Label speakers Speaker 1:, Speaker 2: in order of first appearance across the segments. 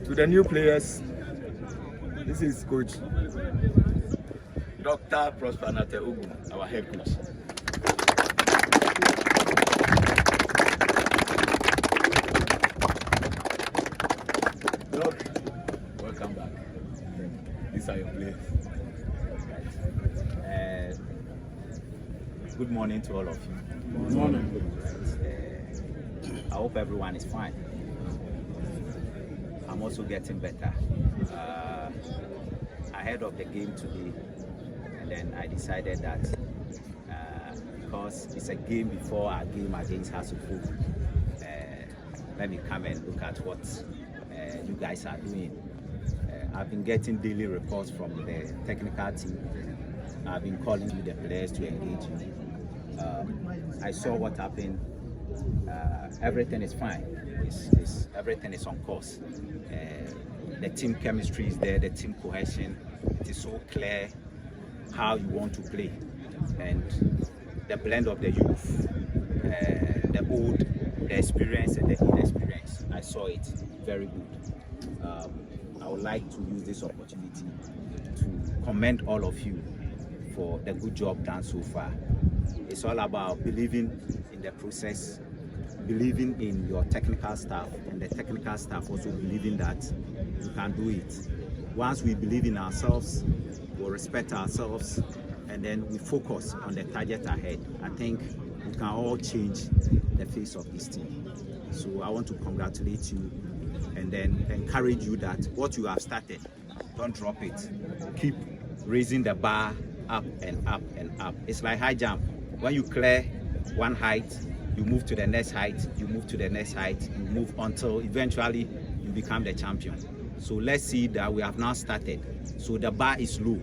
Speaker 1: To the new players, this is Coach Dr. Prosper Ogum, our head coach. Doc, welcome back. These are your players.
Speaker 2: Good morning to all of you.
Speaker 1: Good morning.
Speaker 2: I hope everyone is fine. I'm also getting better. Ahead of the game today, and then I decided that because it's a game before our game against Hasselhoff, let me come and look at what you guys are doing. I've been getting daily reports from the technical team. I've been calling with the players to engage you. I saw what happened. Everything is fine. Everything is on course. The team chemistry is there, the team cohesion. It is so clear how you want to play. And the blend of the youth, the old, the experience and the inexperience. I saw it very good. I would like to use this opportunity to commend all of you for the good job done so far. It's all about believing in the process, believing in your technical staff, and the technical staff also believing that you can do it. Once we believe in ourselves, we respect ourselves, and then we focus on the target ahead, I think we can all change the face of this team. So I want to congratulate you and then encourage you that what you have started, don't drop it. Keep raising the bar up and up and up. It's like high jump. When you clear one height, you move to the next height, you move to the next height, you move until eventually you become the champion. So let's see that we have now started. So the bar is low.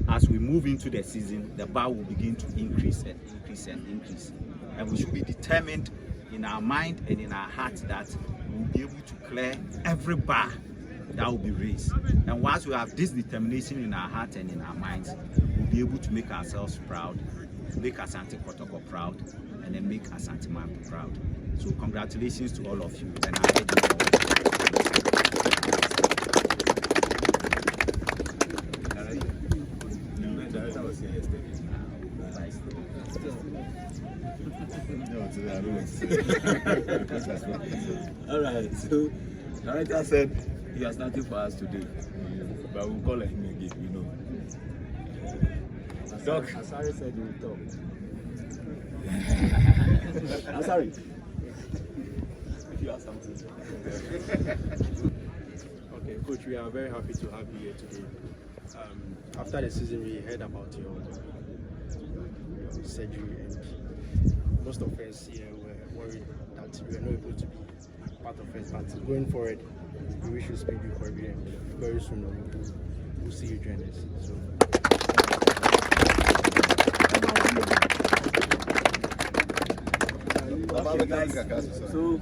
Speaker 2: As we move into the season, the bar will begin to increase and increase and increase. And we should be determined in our mind and in our heart that we'll be able to clear every bar that will be raised. And once we have this determination in our heart and in our minds, we'll be able to make ourselves proud, make Asante Kotoko proud, and then make Asante Man proud. So congratulations to all of you, and I head
Speaker 1: All right, so director said he has nothing for us today, but we'll call him again, you know. Doc.
Speaker 3: Asari said you will talk.
Speaker 1: I'm sorry. If you have something.
Speaker 3: Okay, Coach, we are very happy to have you here today. After the season, we heard about your surgery, and most of us here were worried that you were not able to be part of it. But going forward, we wish you speedy recovery, and very soon we'll see you join us. So.
Speaker 1: So